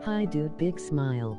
Hi dude, big smile.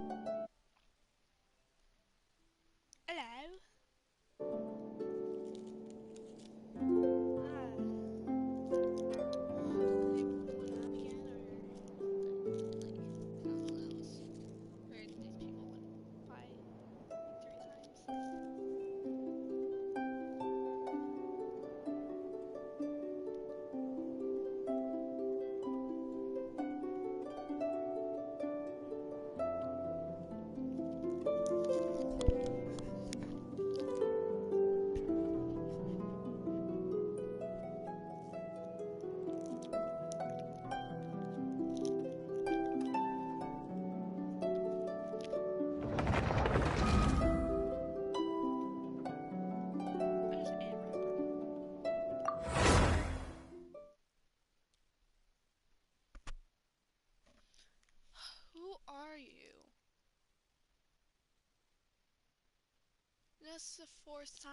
This is the fourth time.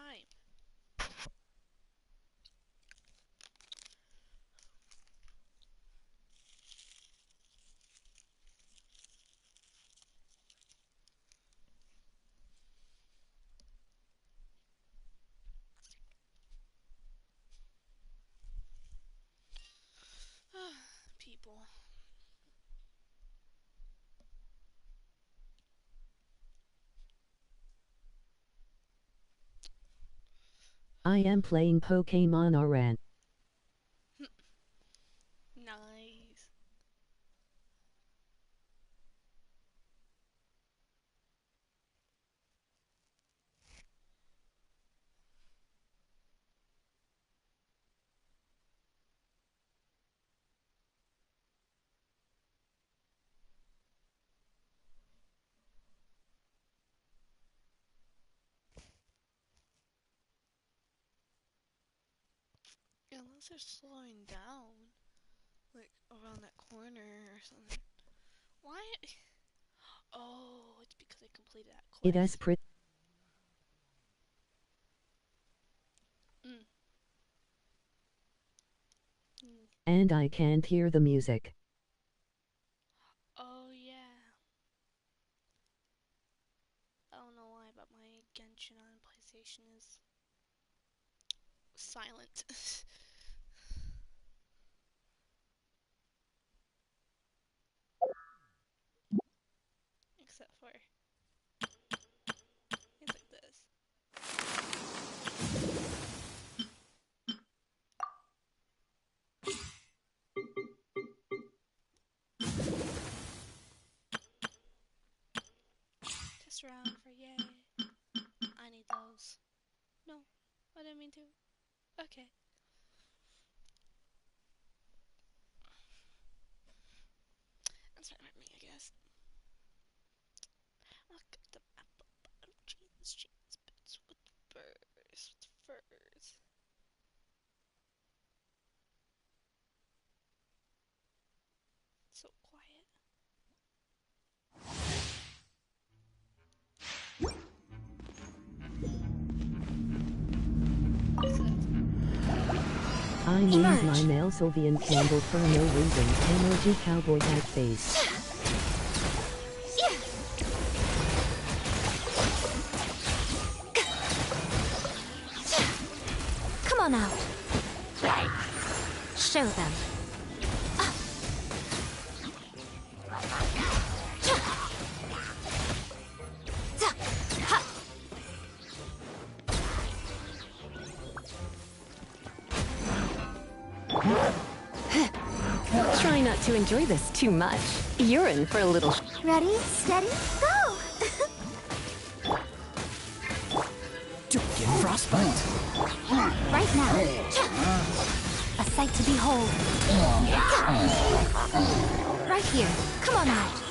People. I am playing Pokemon Oran. Nice. Unless they're slowing down, like around that corner or something. Why? Oh, it's because I completed that quest. It is pretty. And I can't hear the music. Oh yeah. I don't know why, but my Genshin on PlayStation is silent. Except for it's like this. Test round for yay. I need those. No, I didn't mean to. Okay. That's fine with me, I guess. I'll cut the apple bottom jeans bits with furs. So quiet. I named my male Sylvian candle for no reason. Emoji cowboy hat face. Come on out. Show them. Try not to enjoy this too much. You're in for a little... Ready, steady, go! Don't get frostbite. Right now. A sight to behold. Right here. Come on out.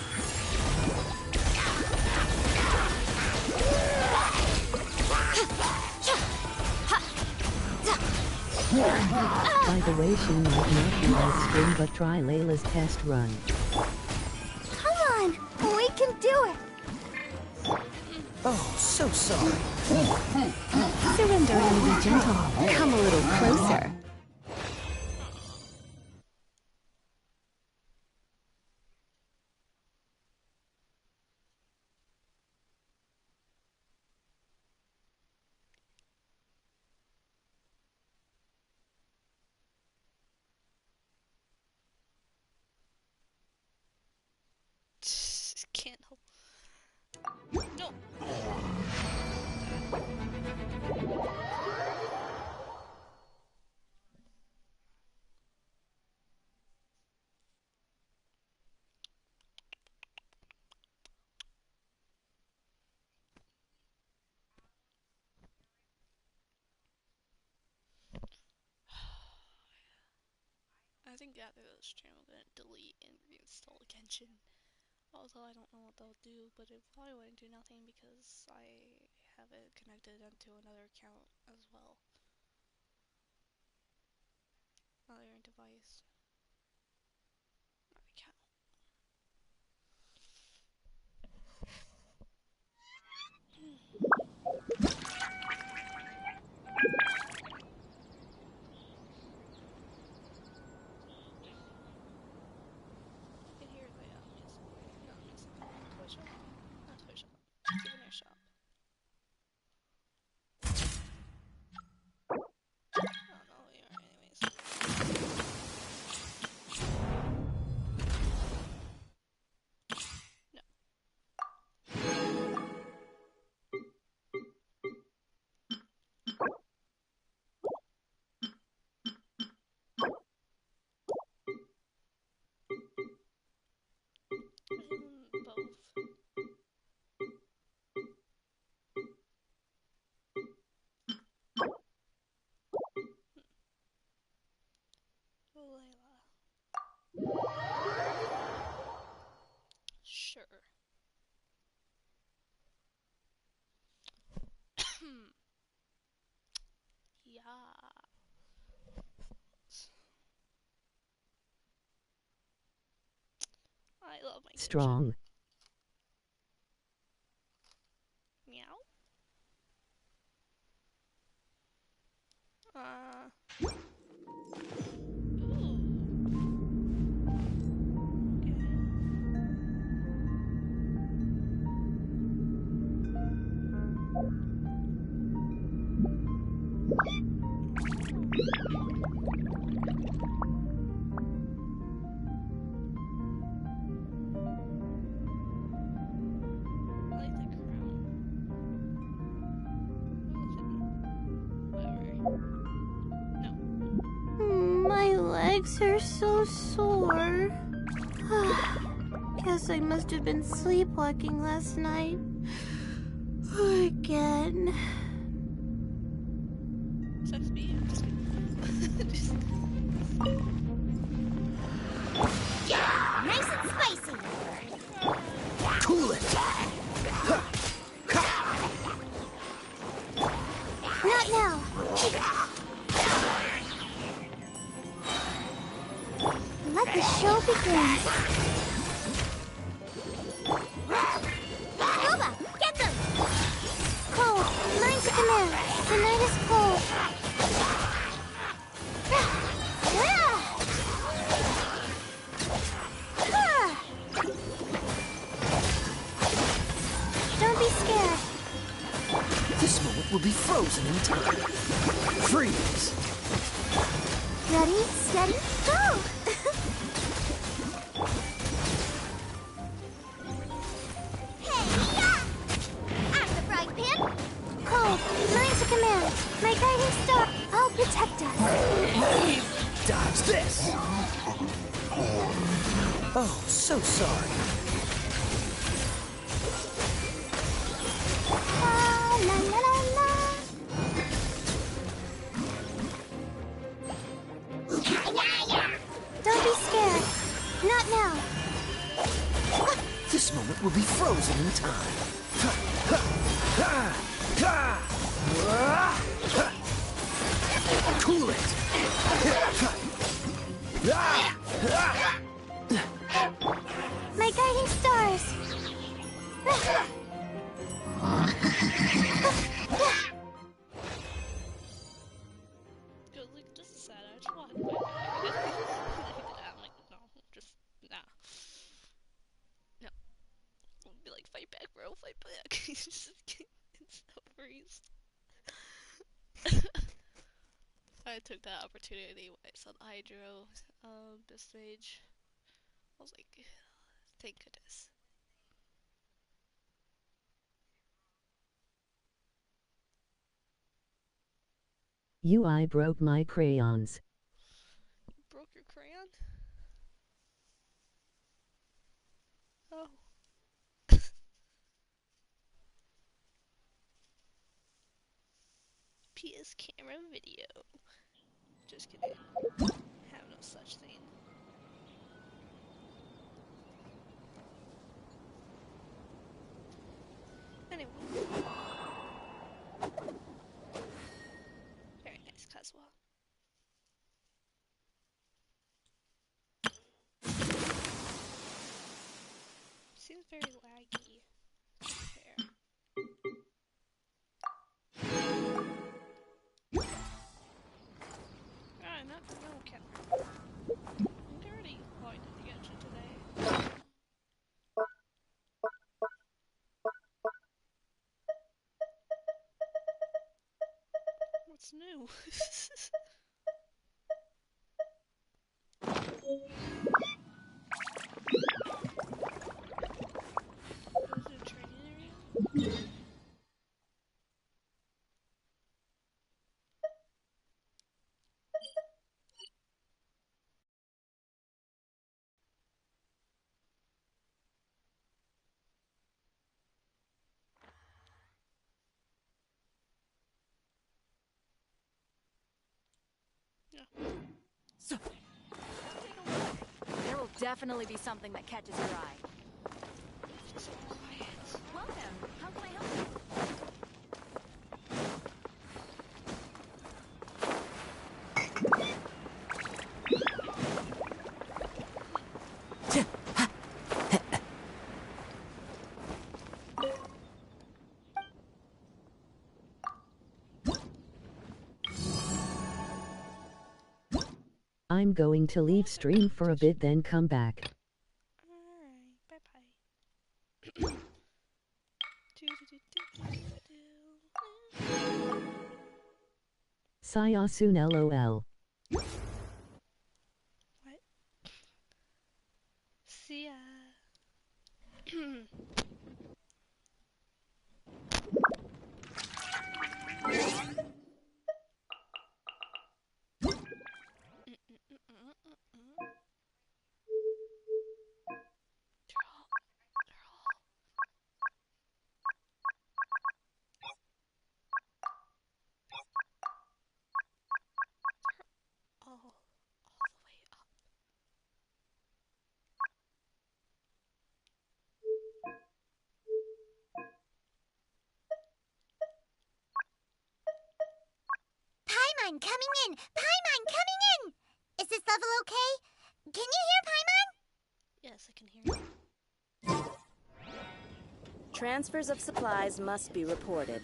By the way, she might not be live stream, but try Layla's test run. Come on! We can do it! Oh, so sorry. Surrender and be gentle. Come a little closer. Candle. No. I think after this stream I'm gonna delete and reinstall Genshin. Although I don't know what they'll do, but it probably wouldn't do nothing because I have it connected onto another account as well. Another device. Another account. I can hear Leia. Yes. No, it's toy shop. Not toy shop. Souvenir shop. I don't know who you are anyways. No. Both. Layla. Sure. Yeah. I love my Genshin. Strong. Meow. Ooh. I like the crown. Whatever. No. My legs are so sore. Guess I must have been sleepwalking last night. Again. Sucks to be you. Just kidding. Just Nice and spicy. Cool it. Not now. Let the show begin. Nova, get them! Cold, learn to command. The night is cold. Don't be scared. This moment will be frozen in time. Freeze. Ready, steady, go! Hey, yeah! I'm the frying pan. Cold, learn to command. My guiding star, I'll protect us. Dodge this. Oh, so sorry. La la la la. Don't be scared. Not now. This moment will be frozen in time. Cool it! My guiding stars! Cause like this is sad. I just want to fight back. I'm like, no, just nah. No. I'll be like, fight back, bro, fight back. He's just it's so freeze. I took that opportunity when I saw the Hydro, Beast Mage. I was like, thank goodness. UI broke my crayons. Broke your crayon? Oh. PS camera video. Just kidding. Have no such thing. Anyway. Very nice, Kazuha. Seems very laggy. Fair. Ah, not the no cat. I'm already going to the Genshin today. What's new? Is it a training area? Yeah. So, There will definitely be something that catches your eye. Just quiet. Welcome. How can I help you? I'm going to leave stream for a bit then come back. Alright, bye bye. Sayasun LOL. What? See ya. All the way up. Paimon coming in! Paimon coming in! Is this level okay? Can you hear Paimon? Yes, I can hear you. Transfers of supplies must be reported.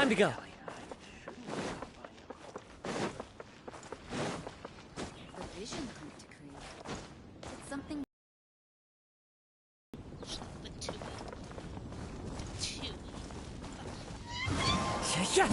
Time to go. The vision hunt decree. It's something. But two. Yeah.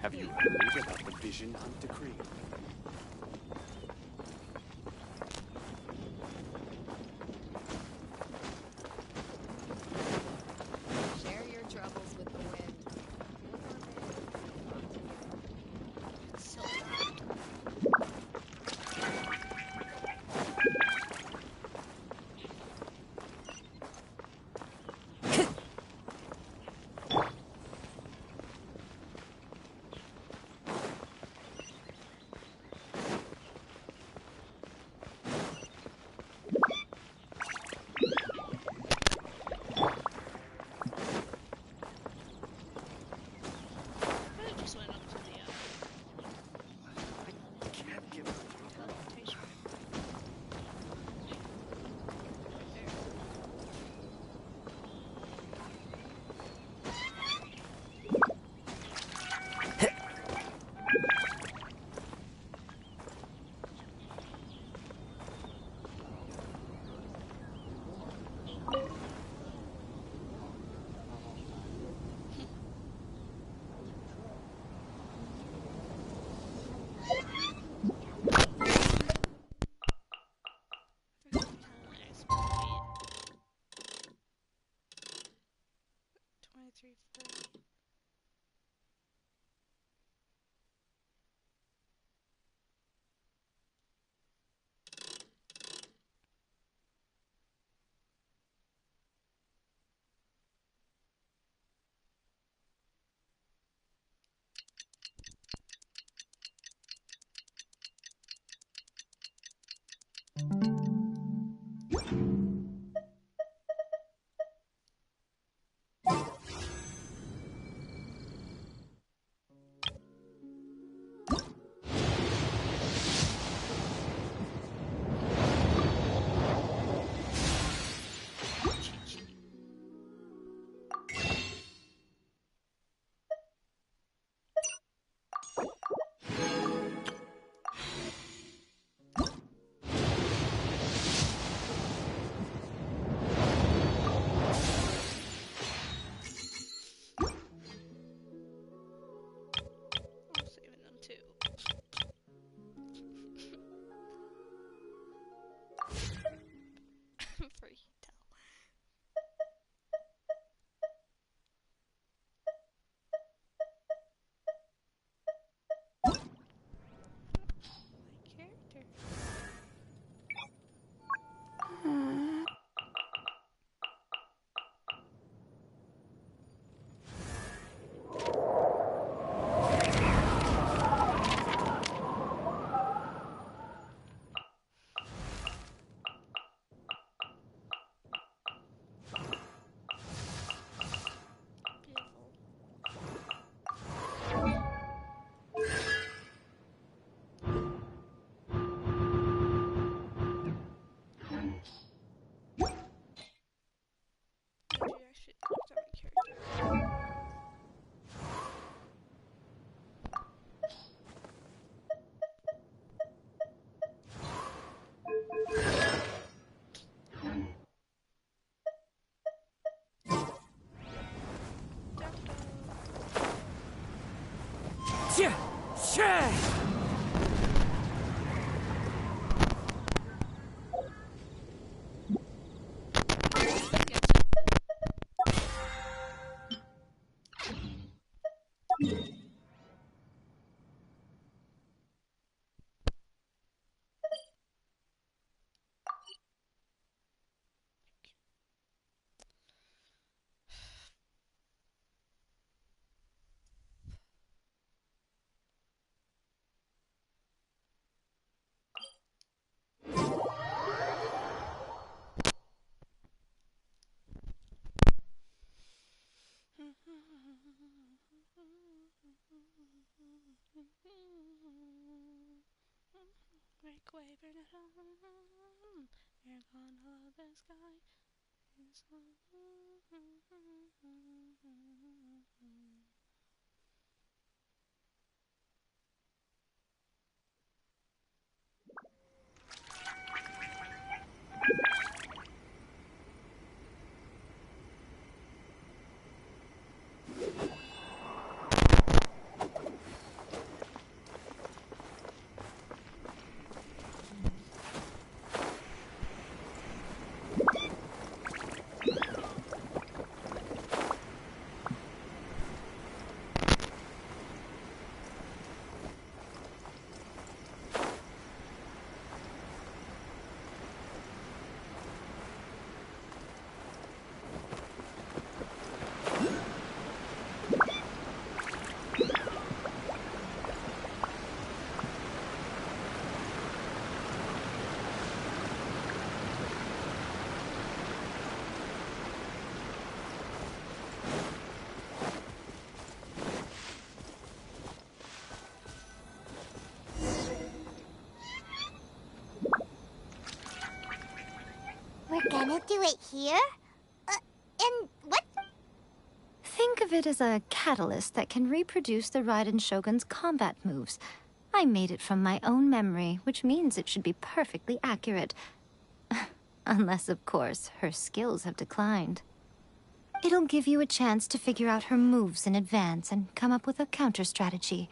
Have you heard about the Vision Hunt Decree? Share your troubles with the wind. So I just went up to the I can't give up. teleportation. There. Kinda nice, but wait. 23:30. Cheat sheet. I'm saving them too. For you tell. My character. Beautiful. Maybe I should click on my character. Yeah. Yeah. Break away, burn it on. You're gonna love this guy. He's We're gonna do it here? And what? Think of it as a catalyst that can reproduce the Raiden Shogun's combat moves. I made it from my own memory, which means it should be perfectly accurate. Unless, of course, her skills have declined. It'll give you a chance to figure out her moves in advance and come up with a counter strategy.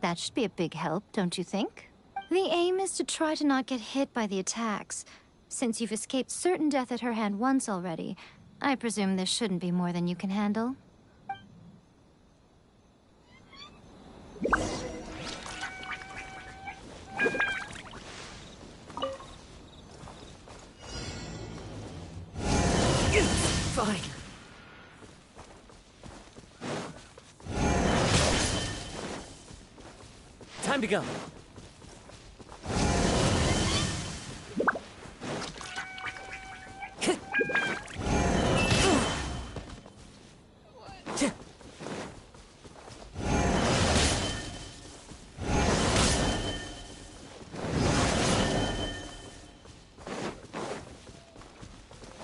That should be a big help, don't you think? The aim is to try to not get hit by the attacks. Since you've escaped certain death at her hand once already, I presume this shouldn't be more than you can handle. Fine. Time to go.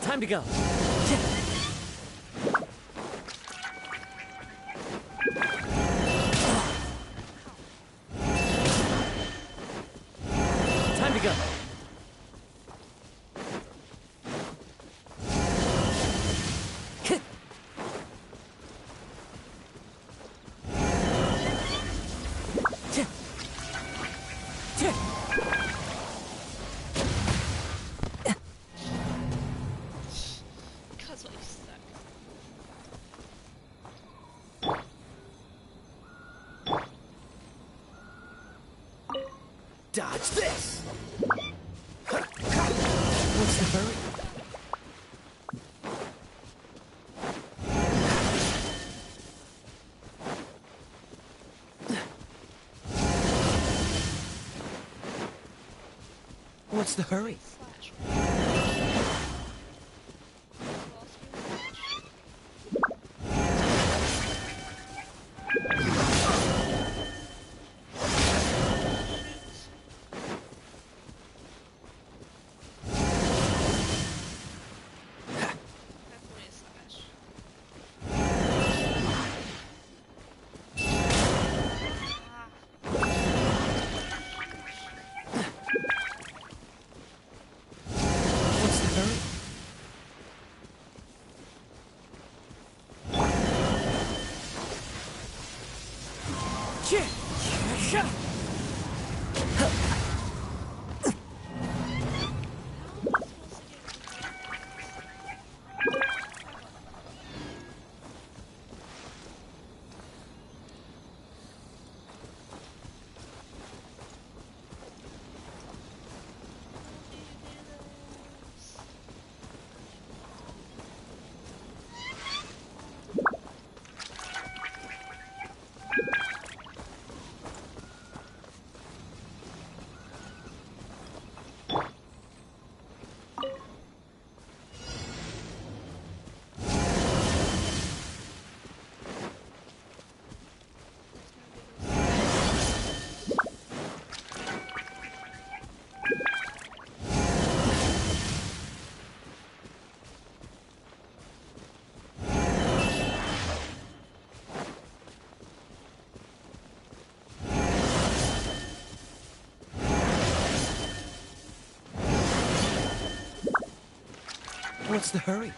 Time to go. Time to go. Cause I suck. Dodge this. What's the hurry? What's the hurry? Slash. What's the hurry? What's the hurry?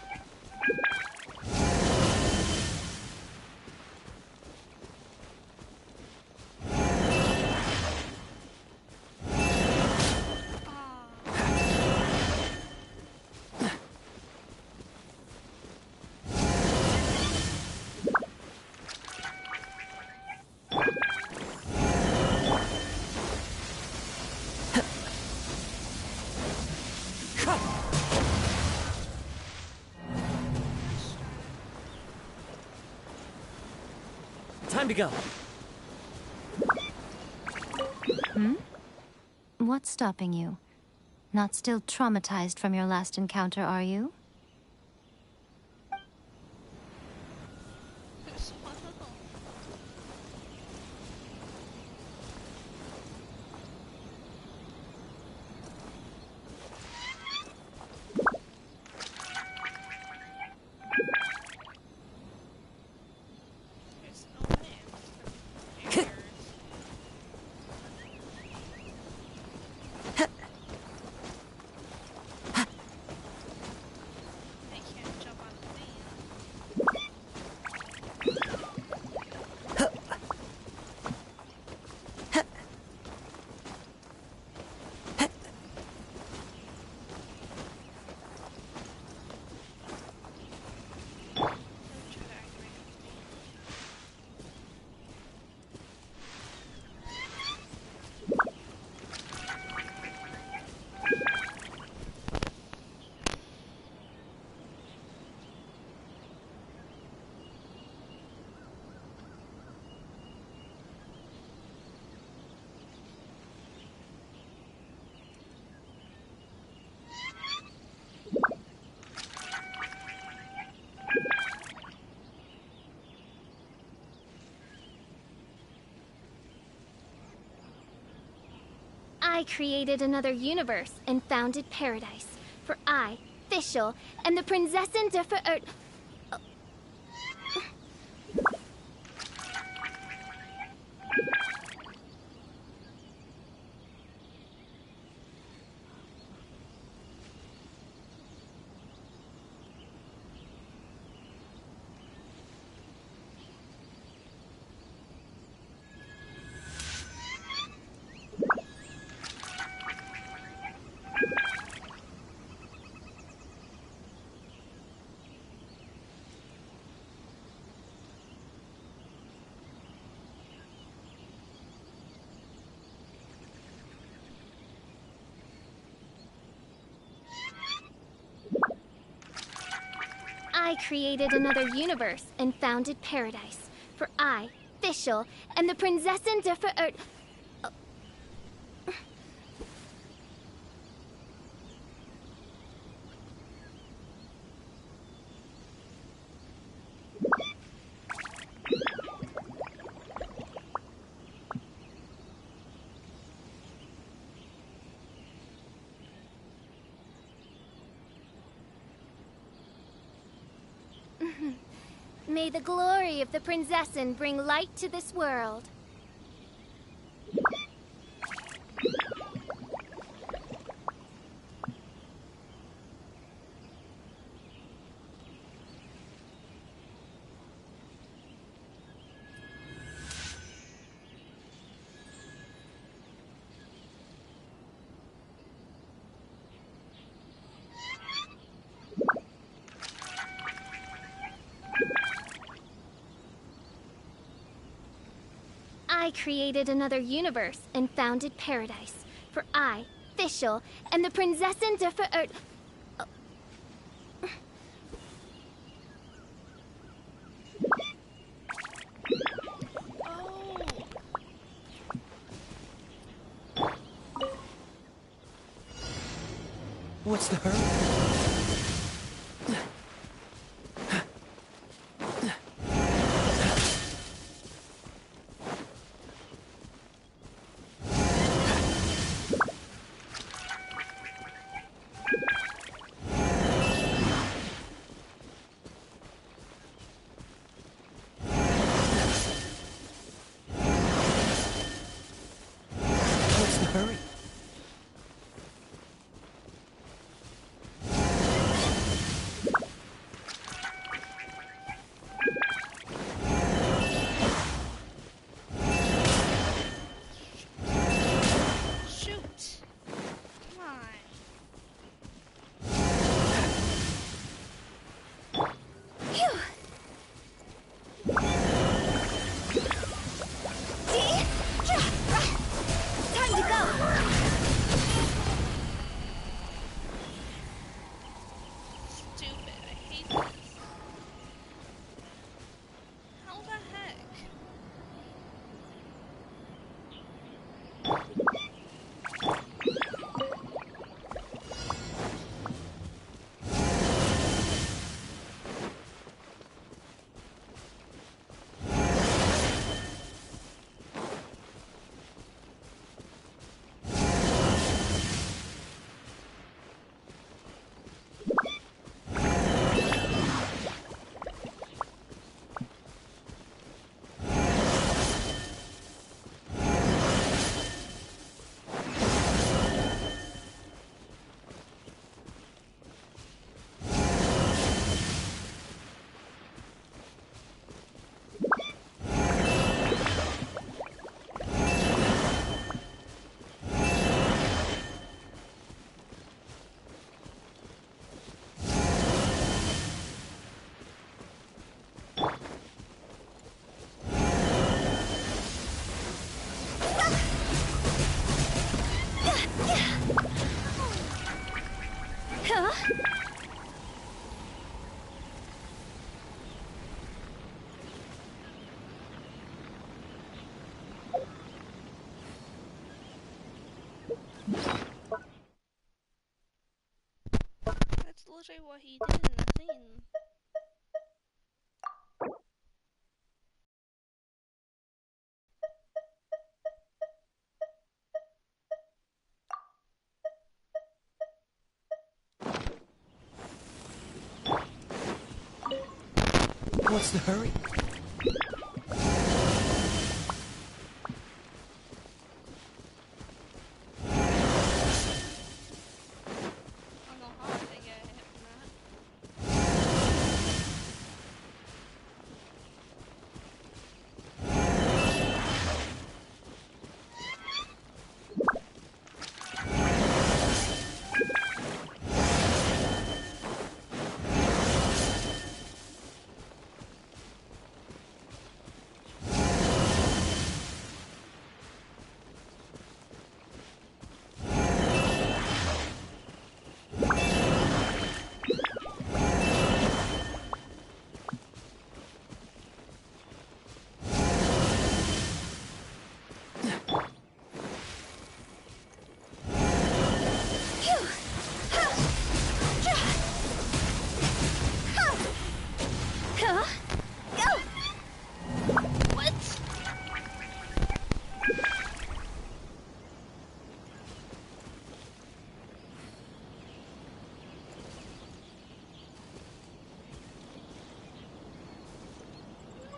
Time to go. What's stopping you? Not still traumatized from your last encounter, are you? I created another universe and founded paradise. For I, Fischl, am the Prinzessin der Verirrt... I created another universe and founded paradise. For I, Fischl, am the Prinzessin der Verirrt... May the glory of the Prinzessin bring light to this world. I created another universe and founded paradise. For I, Fischl, am the Prinzessin der Verirrt... What's the hurry? What's the hurry? That's literally what he did in the thing. What's the hurry? I don't know how I think I hit from that.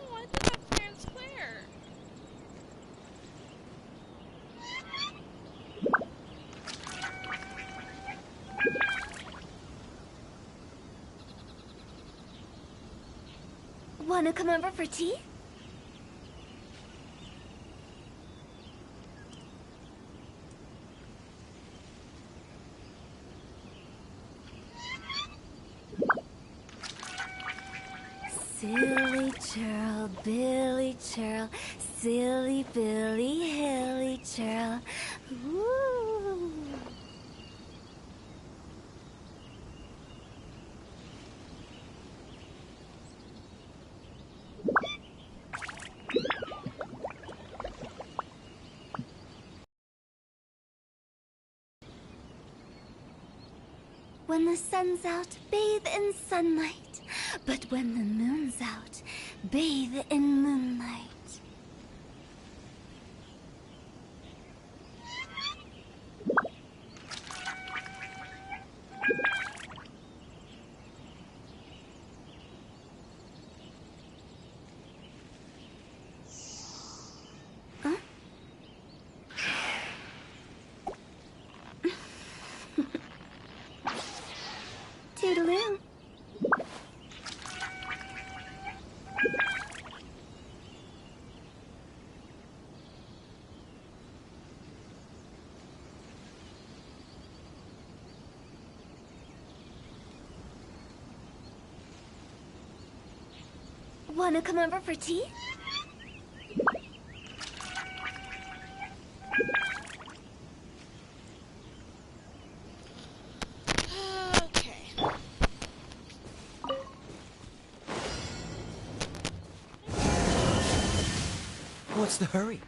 Why did that fair and square? Wanna come over for tea? Silly churl, Billy churl, silly Billy, hilly churl. Ooh. When the sun's out, bathe in sunlight. But when the moon's out, bathe in moonlight. Huh? Toodaloo. Wanna come over for tea? Okay. What's the hurry?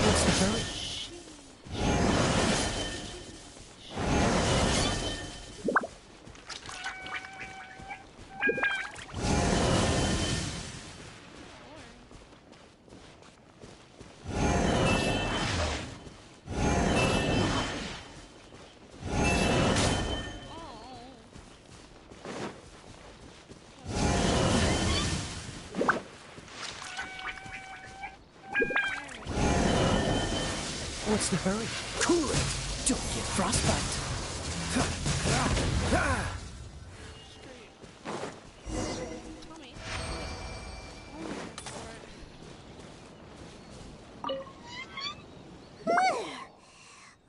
What's the hurry? What's the hurry? Cool it! Don't get frostbite! Tommy.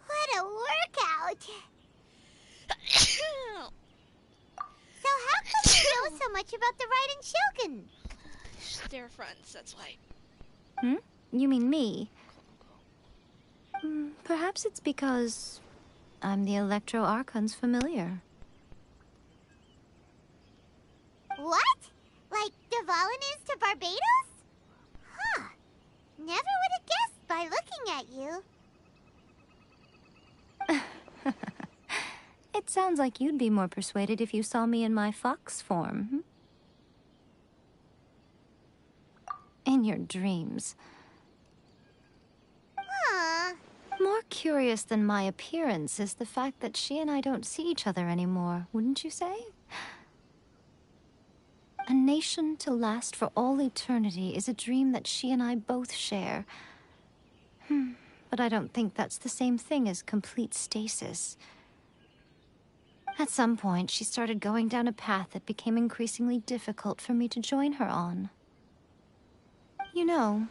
What a workout! So how come you know so much about the Raiden Shogun? They're friends, that's why. You mean me? Perhaps it's because I'm the Electro Archon's familiar. What? Like Devalin is to Barbados? Huh. Never would have guessed by looking at you. It sounds like you'd be more persuaded if you saw me in my fox form. In your dreams. Huh. More curious than my appearance is the fact that she and I don't see each other anymore, wouldn't you say? A nation to last for all eternity is a dream that she and I both share. But I don't think that's the same thing as complete stasis. At some point, she started going down a path that became increasingly difficult for me to join her on. You know,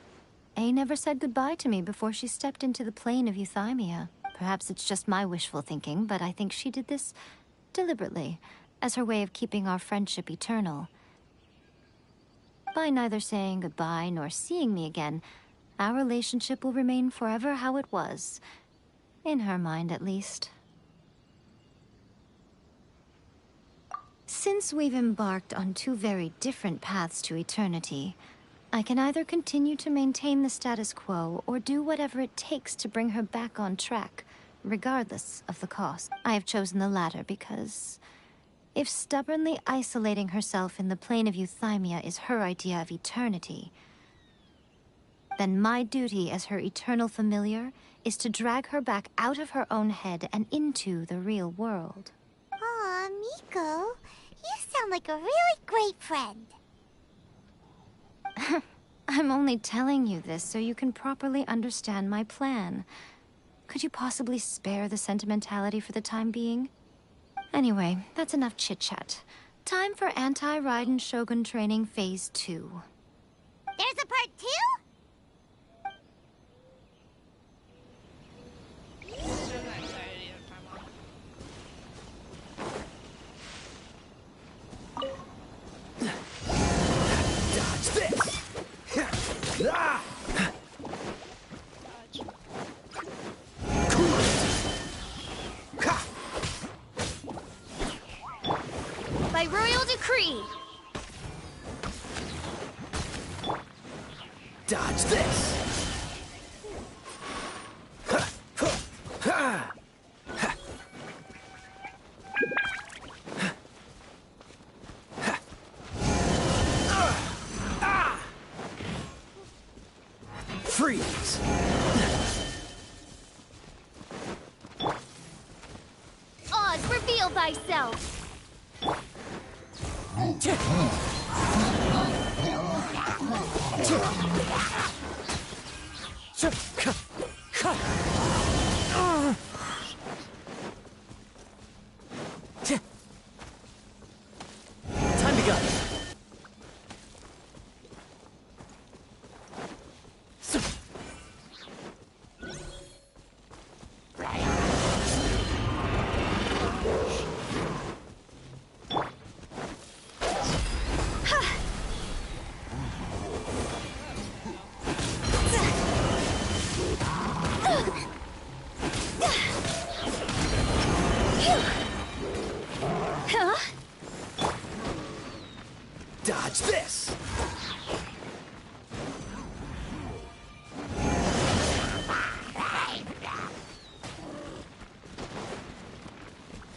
A never said goodbye to me before she stepped into the plane of euthymia. Perhaps it's just my wishful thinking, but I think she did this deliberately, as her way of keeping our friendship eternal. By neither saying goodbye nor seeing me again, our relationship will remain forever how it was. In her mind, at least. Since we've embarked on two very different paths to eternity, I can either continue to maintain the status quo or do whatever it takes to bring her back on track, regardless of the cost. I have chosen the latter because if stubbornly isolating herself in the plane of euthymia is her idea of eternity, then my duty as her eternal familiar is to drag her back out of her own head and into the real world. Aw, Miko, you sound like a really great friend. I'm only telling you this so you can properly understand my plan. Could you possibly spare the sentimentality for the time being? Anyway, that's enough chit-chat. Time for Anti-Raiden Shogun Training Phase 2. There's a part 2? I'm not excited either, Paimon. Dodge this! Ah! Dodge. Cool it! Ha! By royal decree. Dodge this! Ha! Ha! Ha! Ha! Ha! Ah! Freeze! Oz, reveal thyself. Time to go. Dodge this!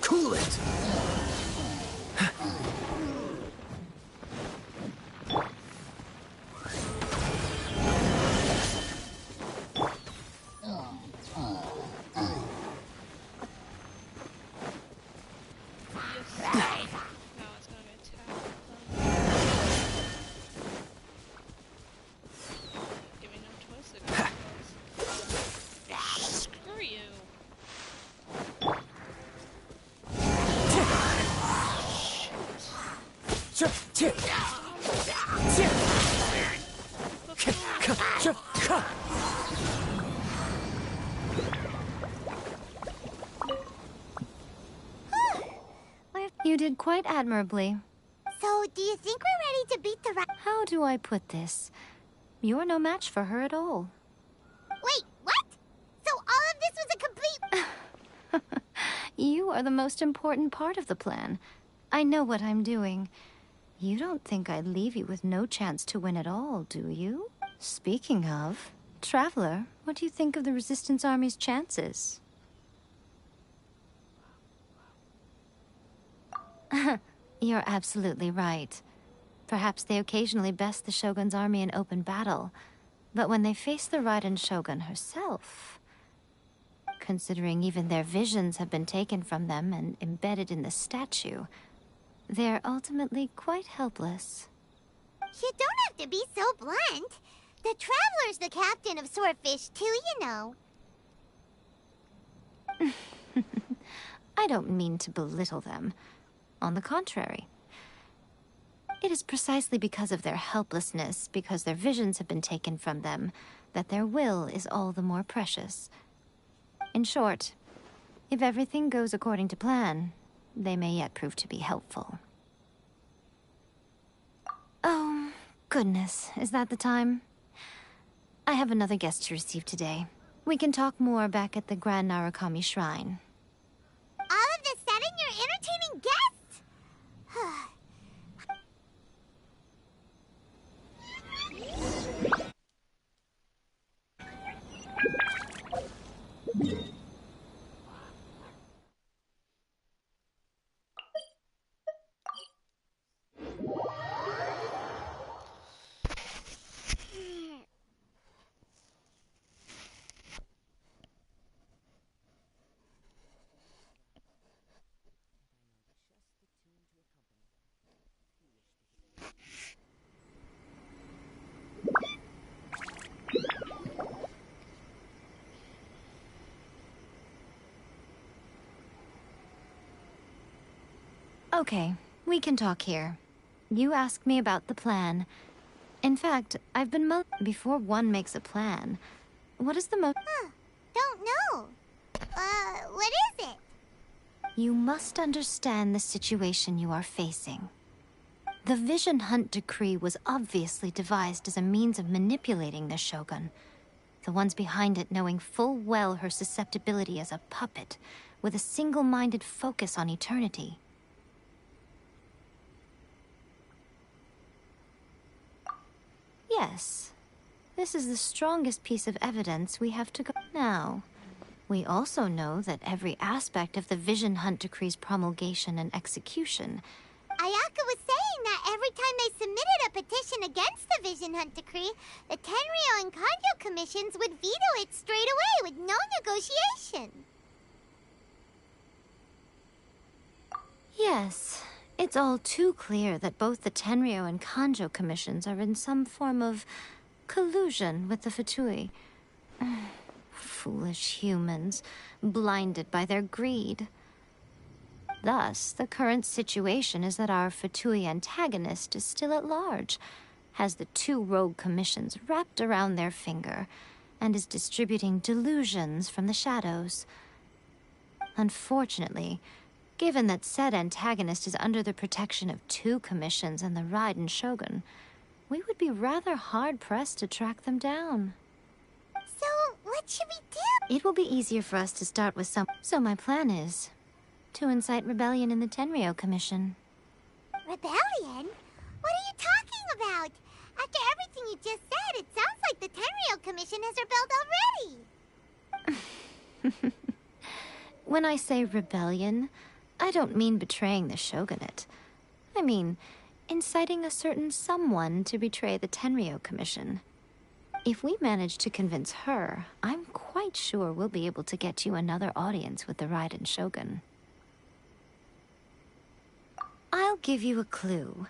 Cool it! No, it's gonna be attacked. Give me no choice to go. Screw you. You did quite admirably. So, do you think we're ready to beat the How do I put this? You're no match for her at all. Wait, what? So all of this was a complete... You are the most important part of the plan. I know what I'm doing. You don't think I'd leave you with no chance to win at all, do you? Speaking of, Traveler, what do you think of the Resistance Army's chances? You're absolutely right. Perhaps they occasionally best the Shogun's army in open battle, but when they face the Raiden Shogun herself... Considering even their visions have been taken from them and embedded in the statue, they're ultimately quite helpless. You don't have to be so blunt. The Traveler's the captain of Swordfish too, you know. I don't mean to belittle them. On the contrary. It is precisely because of their helplessness, because their visions have been taken from them, that their will is all the more precious. In short, if everything goes according to plan, they may yet prove to be helpful. Oh, goodness, is that the time? I have another guest to receive today. We can talk more back at the Grand Narukami Shrine. All of this said and you're entertaining guests? Okay, we can talk here. You asked me about the plan. In fact, I've been before one makes a plan. What is the Don't know. What is it? You must understand the situation you are facing. The Vision Hunt Decree was obviously devised as a means of manipulating the Shogun. The ones behind it knowing full well her susceptibility as a puppet, with a single-minded focus on eternity. Yes, this is the strongest piece of evidence we have to go now. We also know that every aspect of the Vision Hunt Decree's promulgation and execution... Ayaka was saying that every time they submitted a petition against the Vision Hunt Decree, the Tenryou and Kanjo commissions would veto it straight away with no negotiation. Yes, it's all too clear that both the Tenryou and Kanjo commissions are in some form of collusion with the Fatui. Foolish humans, blinded by their greed. Thus, the current situation is that our Fatui antagonist is still at large, has the two rogue commissions wrapped around their finger, and is distributing delusions from the shadows. Unfortunately, given that said antagonist is under the protection of two commissions and the Raiden Shogun, we would be rather hard-pressed to track them down. So, what should we do? It will be easier for us to start with some... So my plan is to incite rebellion in the Tenryou Commission. Rebellion? What are you talking about? After everything you just said, it sounds like the Tenryou Commission has rebelled already. When I say rebellion, I don't mean betraying the shogunate. I mean inciting a certain someone to betray the Tenryou Commission. If we manage to convince her, I'm quite sure we'll be able to get you another audience with the Raiden Shogun. I'll give you a clue.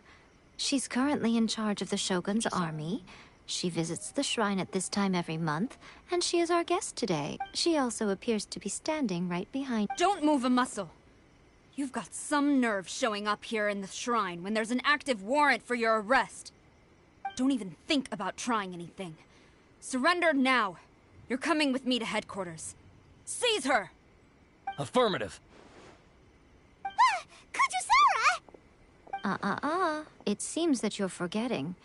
She's currently in charge of the Shogun's army. She visits the shrine at this time every month, and she is our guest today. She also appears to be standing right behind... Don't move a muscle! You've got some nerve showing up here in the shrine when there's an active warrant for your arrest. Don't even think about trying anything. Surrender now. You're coming with me to headquarters. Seize her! Affirmative. Kujusara! It seems that you're forgetting.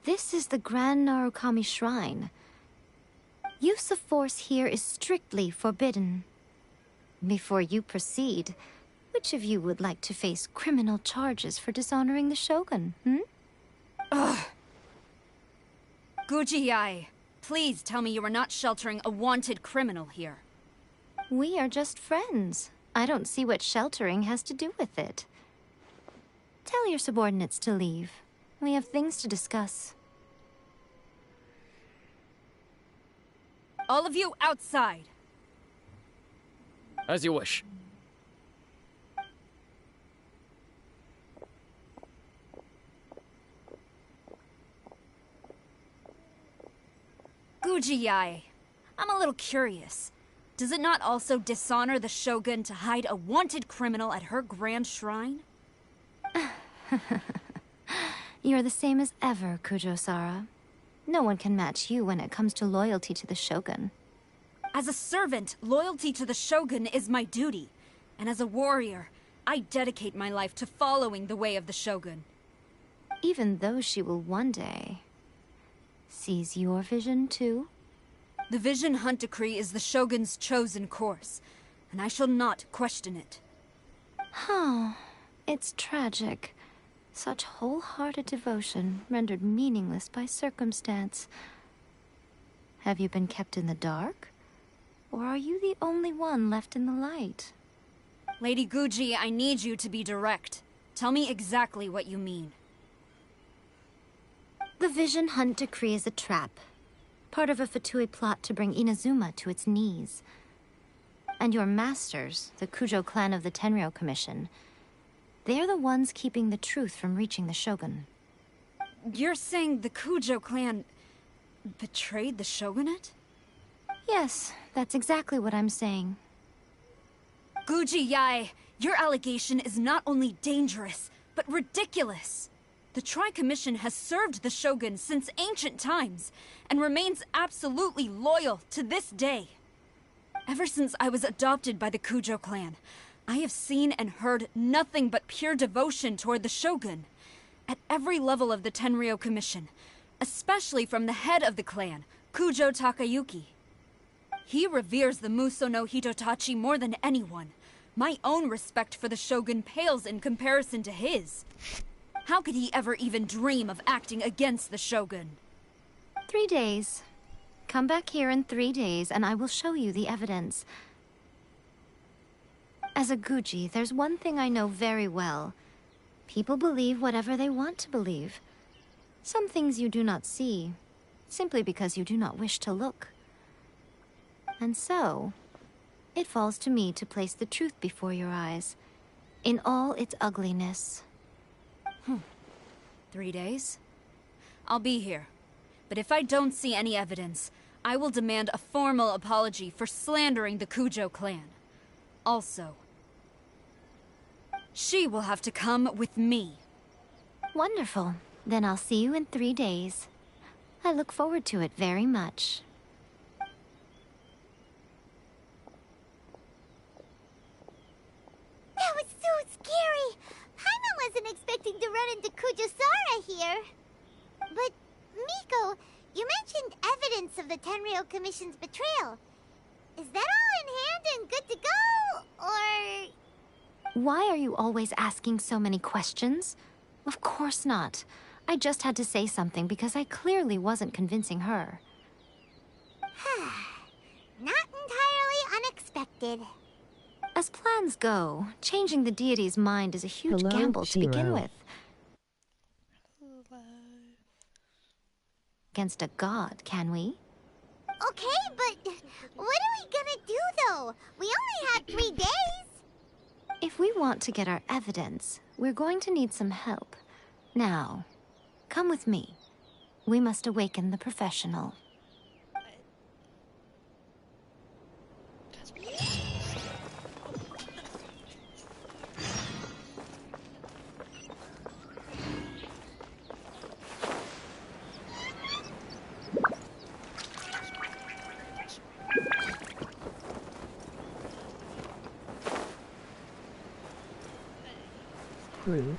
This is the Grand Narukami Shrine. Use of force here is strictly forbidden. Before you proceed, which of you would like to face criminal charges for dishonoring the Shogun, Ugh. Guji-ai, please tell me you are not sheltering a wanted criminal here. We are just friends. I don't see what sheltering has to do with it. Tell your subordinates to leave. We have things to discuss. All of you outside. As you wish. Guji-ai, I'm a little curious. Does it not also dishonor the Shogun to hide a wanted criminal at her grand shrine? You're the same as ever, Kujo-sara. No one can match you when it comes to loyalty to the Shogun. As a servant, loyalty to the Shogun is my duty. And as a warrior, I dedicate my life to following the way of the Shogun. Even though she will one day seize your vision too? The Vision Hunt Decree is the Shogun's chosen course, and I shall not question it. It's tragic. Such wholehearted devotion rendered meaningless by circumstance. Have you been kept in the dark? Or are you the only one left in the light? Lady Guji, I need you to be direct. Tell me exactly what you mean. The Vision Hunt Decree is a trap. Part of a Fatui plot to bring Inazuma to its knees. And your masters, the Kujo clan of the Tenryou Commission, they're the ones keeping the truth from reaching the Shogun. You're saying the Kujo clan betrayed the Shogunate? Yes, that's exactly what I'm saying. Guji-ai, your allegation is not only dangerous, but ridiculous. The Tri-Commission has served the Shogun since ancient times, and remains absolutely loyal to this day. Ever since I was adopted by the Kujo clan, I have seen and heard nothing but pure devotion toward the Shogun. At every level of the Tenryou Commission, especially from the head of the clan, Kujo Takayuki. He reveres the Muso no Hitotachi more than anyone. My own respect for the Shogun pales in comparison to his. How could he ever even dream of acting against the Shogun? 3 days. Come back here in 3 days and I will show you the evidence. As a Guji, there's one thing I know very well. People believe whatever they want to believe. Some things you do not see, simply because you do not wish to look. And so, it falls to me to place the truth before your eyes, in all its ugliness. 3 days? I'll be here. But if I don't see any evidence, I will demand a formal apology for slandering the Kujo clan. Also, she will have to come with me. Wonderful. Then I'll see you in 3 days. I look forward to it very much. That was so scary! Paimon wasn't expecting to run into Kujo-sara here. But, Miko, you mentioned evidence of the Tenryou Commission's betrayal. Is that all in hand and good to go, or...? Why are you always asking so many questions? Of course not. I just had to say something because I clearly wasn't convincing her. Not entirely unexpected. As plans go, changing the deity's mind is a huge Hello, gamble to begin Shiro. with. Against a god, can we? Okay, but what are we gonna do, though? We only had 3 days. If we want to get our evidence, we're going to need some help. Now, come with me. We must awaken the professional. True.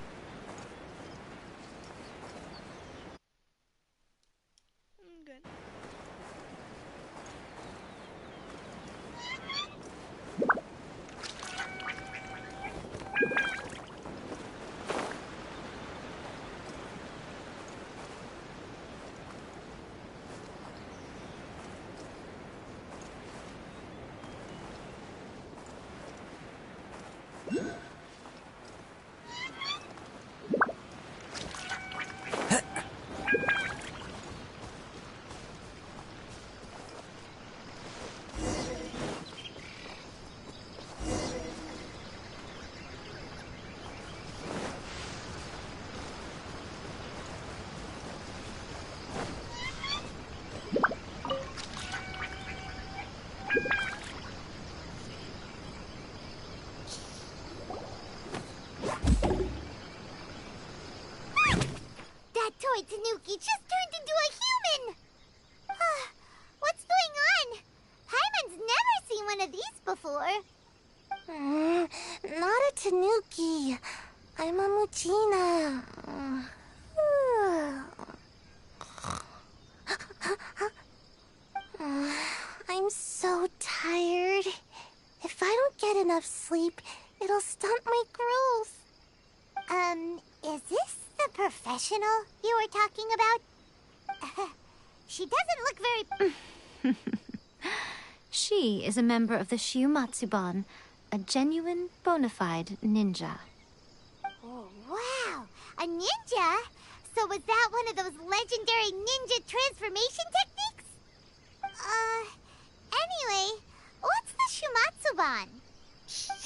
That toy Tanuki just turned into a human! What's going on? Paimon's never seen one of these before. Not a Tanuki. I'm a Muchina. I'm so tired. If I don't get enough sleep, it'll stunt my growth. Is this the professional you were talking about? She doesn't look very... She is a member of the Shiumatsuban, a genuine, bona fide ninja. Oh, wow! A ninja? So was that one of those legendary ninja transformation techniques? Anyway, what's the Shumatsuban?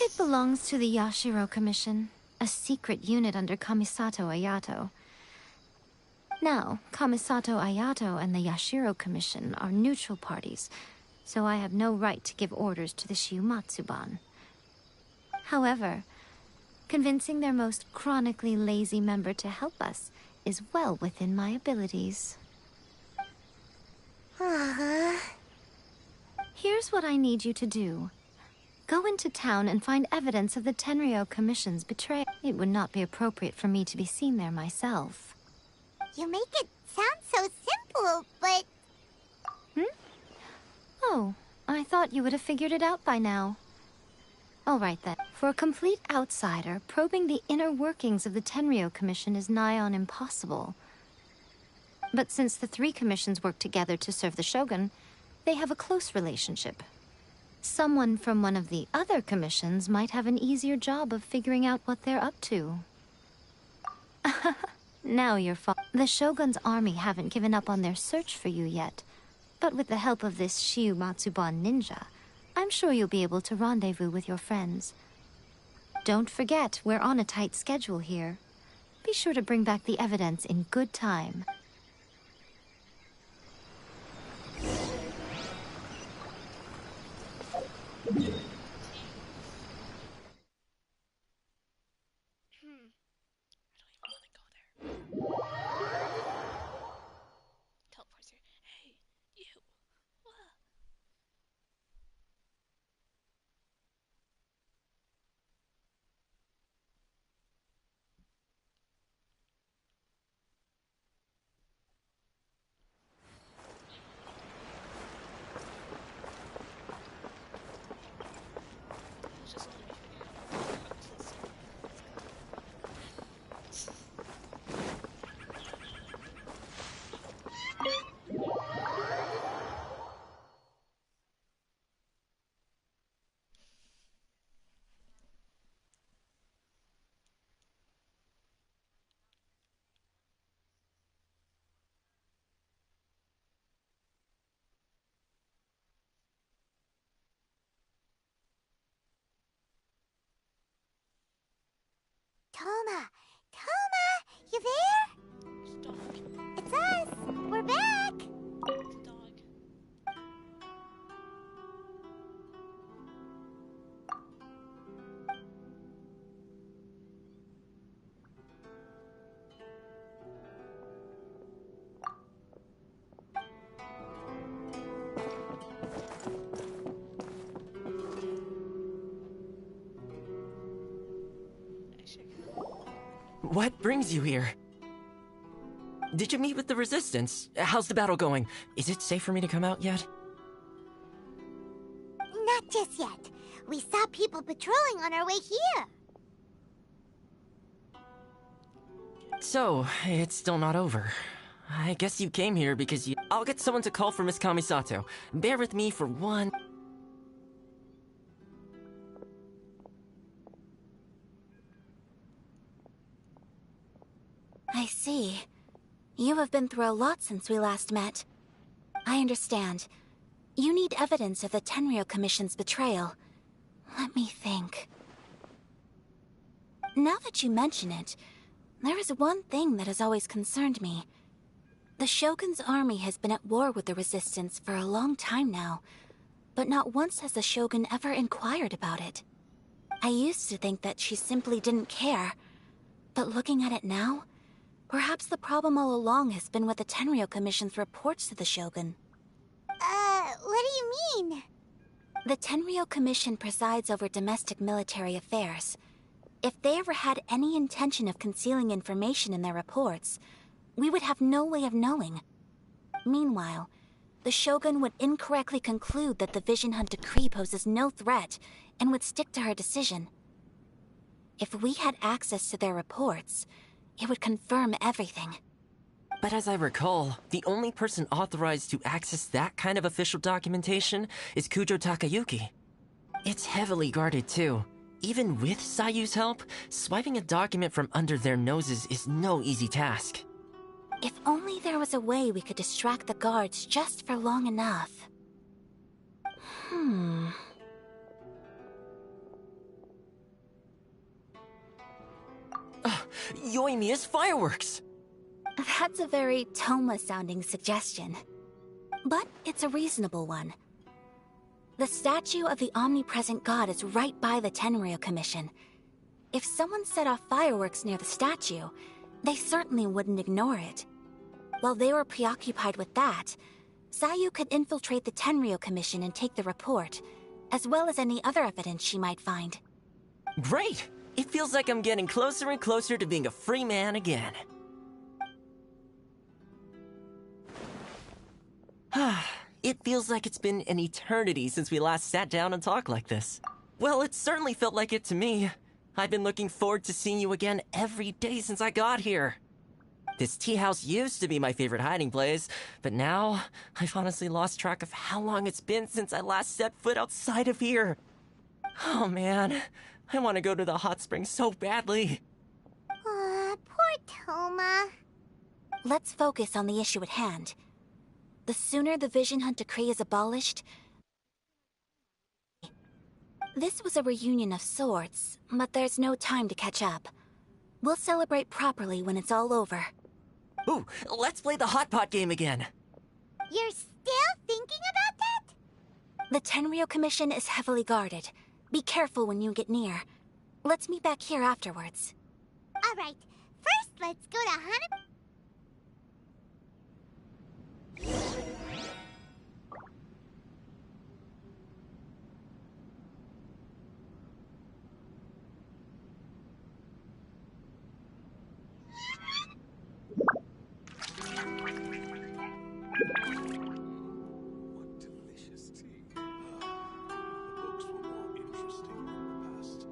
It belongs to the Yashiro Commission, a secret unit under Kamisato Ayato. Now, Kamisato Ayato and the Yashiro Commission are neutral parties, so I have no right to give orders to the Shiumatsuban. However, convincing their most chronically lazy member to help us is well within my abilities. Here's what I need you to do. Go into town and find evidence of the Tenryou Commission's betrayal. It would not be appropriate for me to be seen there myself. You make it sound so simple, but... Oh, I thought you would have figured it out by now. All right then. For a complete outsider, probing the inner workings of the Tenryou Commission is nigh on impossible. But since the three commissions work together to serve the Shogun, they have a close relationship. Someone from one of the other commissions might have an easier job of figuring out what they're up to. Now you're the Shogun's army haven't given up on their search for you yet. But with the help of this Shiumatsuban ninja, I'm sure you'll be able to rendezvous with your friends. Don't forget, we're on a tight schedule here. Be sure to bring back the evidence in good time. Teleports here. Hey, you. What? It's just let me figure it out. Toma! Toma! You there? It's a dog. It's us! We're back! It's a dog. What brings you here? Did you meet with the Resistance? How's the battle going? Is it safe for me to come out yet? Not just yet. We saw people patrolling on our way here. So, it's still not over. I guess you came here because you... I'll get someone to call for Miss Kamisato. Bear with me for one... I see. You have been through a lot since we last met. I understand. You need evidence of the Tenryou Commission's betrayal. Let me think. Now that you mention it, there is one thing that has always concerned me. The Shogun's army has been at war with the Resistance for a long time now, but not once has the Shogun ever inquired about it. I used to think that she simply didn't care, but looking at it now, perhaps the problem all along has been with the Tenryou Commission's reports to the Shogun. What do you mean? The Tenryou Commission presides over domestic military affairs. If they ever had any intention of concealing information in their reports, we would have no way of knowing. Meanwhile, the Shogun would incorrectly conclude that the Vision Hunt decree poses no threat and would stick to her decision. If we had access to their reports, it would confirm everything. But as I recall, the only person authorized to access that kind of official documentation is Kujo Takayuki. It's heavily guarded too. Even with Sayu's help, swiping a document from under their noses is no easy task. If only there was a way we could distract the guards just for long enough. Yoimiya's fireworks! That's a very Toma-sounding suggestion. But it's a reasonable one. The statue of the omnipresent god is right by the Tenryou Commission. If someone set off fireworks near the statue, they certainly wouldn't ignore it. While they were preoccupied with that, Sayu could infiltrate the Tenryou Commission and take the report, as well as any other evidence she might find. Great! It feels like I'm getting closer and closer to being a free man again. It feels like it's been an eternity since we last sat down and talked like this. Well, it certainly felt like it to me. I've been looking forward to seeing you again every day since I got here. This tea house used to be my favorite hiding place, but now I've honestly lost track of how long it's been since I last set foot outside of here. Oh man, I want to go to the hot springs so badly. Poor Toma. Let's focus on the issue at hand. The sooner the Vision Hunt decree is abolished... This was a reunion of sorts, but there's no time to catch up. We'll celebrate properly when it's all over. Ooh, let's play the hot pot game again. You're still thinking about that? The Tenryou Commission is heavily guarded. Be careful when you get near. Let's meet back here afterwards. Alright, first let's go to Hana... What delicious tea. The books were more interesting in the past.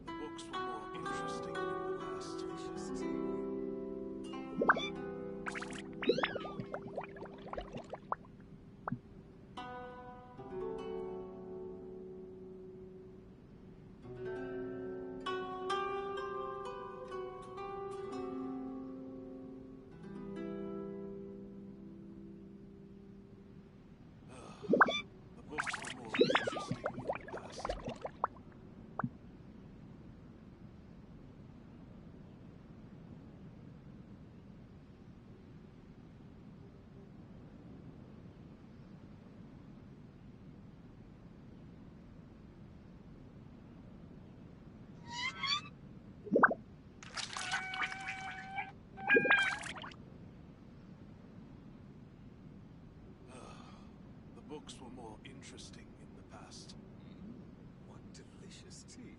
The books were more interesting in the past. Delicious tea. The books were more interesting in the past. The books were more interesting in the past. What delicious tea.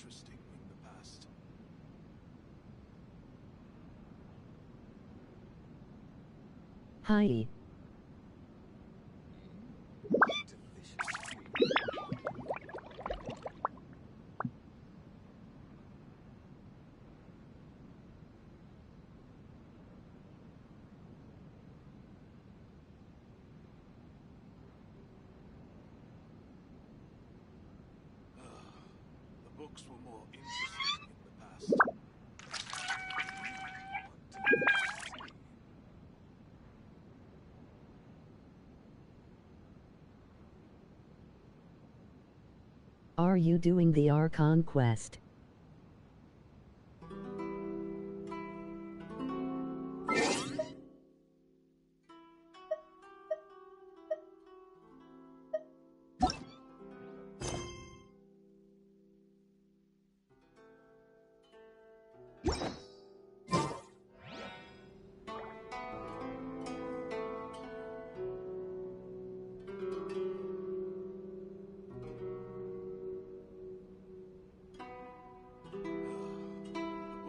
interesting in the past. Hi. Delicious tea. The books were more interesting in the past. What delicious tea. Are you doing the Archon quest? The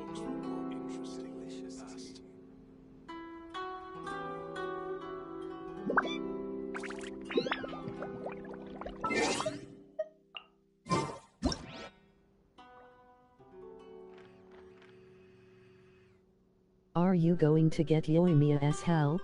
books were more interesting in the past. Are you going to get Yoimiya's help?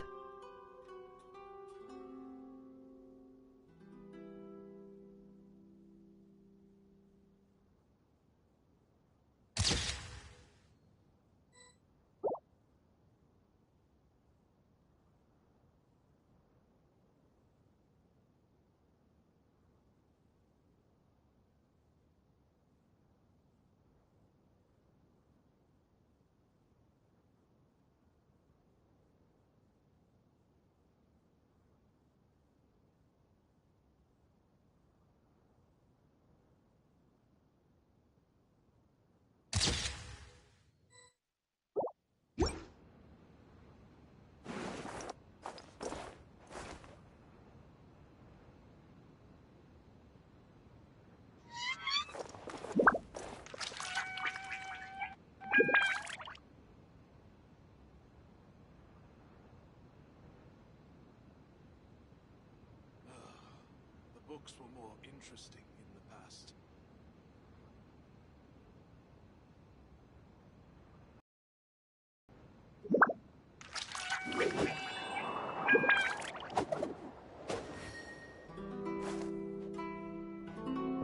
The books were more interesting in the past.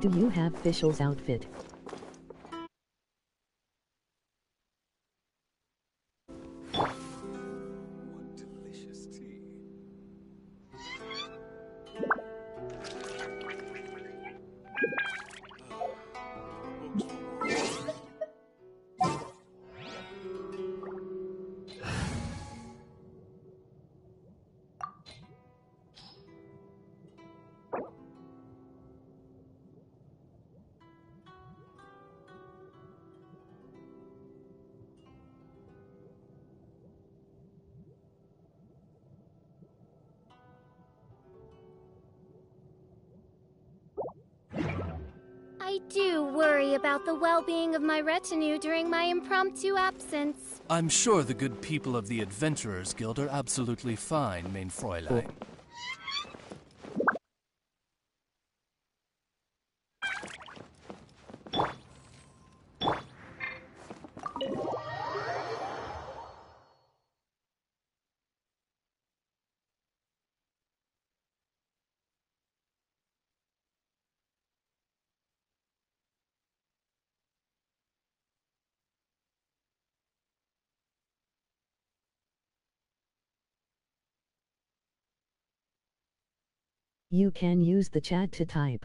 Do you have Fischl's outfit? What delicious tea. The books were more interesting. I do worry about the well-being of my retinue during my impromptu absence. I'm sure the good people of the Adventurers Guild are absolutely fine, mein Fräulein. You can use the chat to type.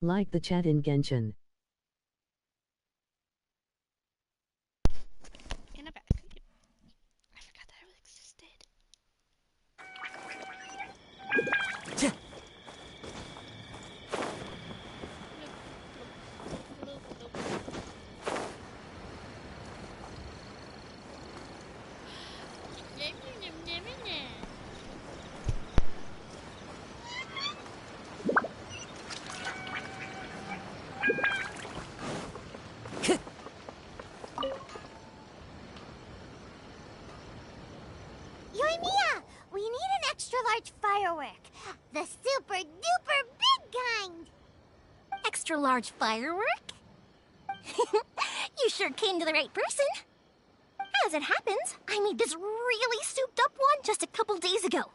Like the chat in Genshin. In a bag. I forgot that it existed. Hello, hello. large firework. The super duper big kind. Extra large firework? You sure came to the right person. As it happens, I made this really souped up one just a couple days ago.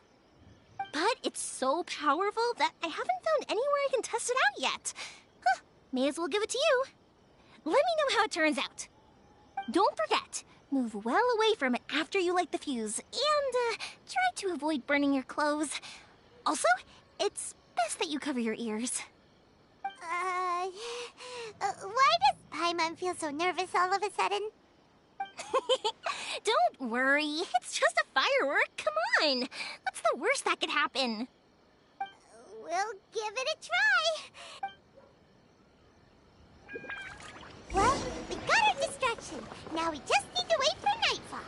But it's so powerful that I haven't found anywhere I can test it out yet. Huh, may as well give it to you. Let me know how it turns out. Don't forget, move well away from it after you light the fuse, and try to avoid burning your clothes. Also, it's best that you cover your ears. Why does Paimon feel so nervous all of a sudden? Don't worry, it's just a firework. Come on, what's the worst that could happen? We'll give it a try. Well, we got our distraction. Now we just need to wait for nightfall.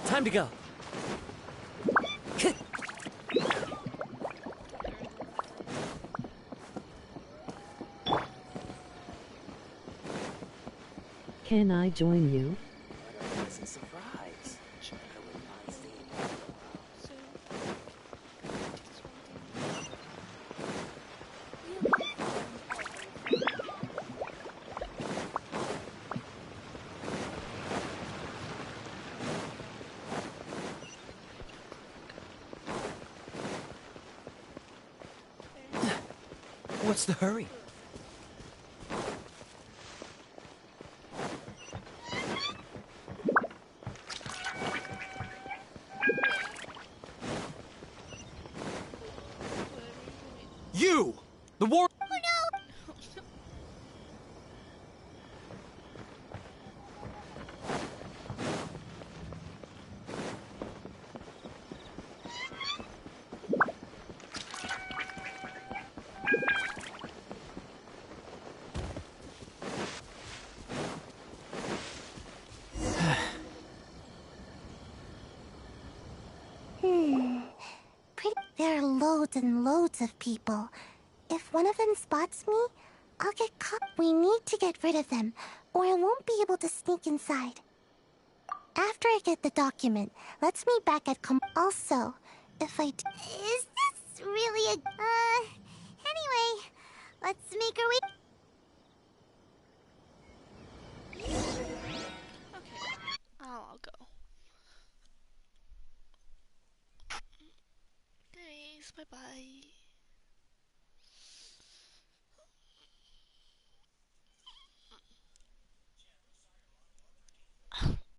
Time to go. Can I join you? It's a surprise. What's the hurry? You! The war... Oh no! There are loads and loads of people. If one of them spots me, I'll get caught. We need to get rid of them, or I won't be able to sneak inside. After I get the document, let's meet back at Also, if I Is this really a... Anyway, let's make our way... Okay, I'll go. Thanks, bye-bye.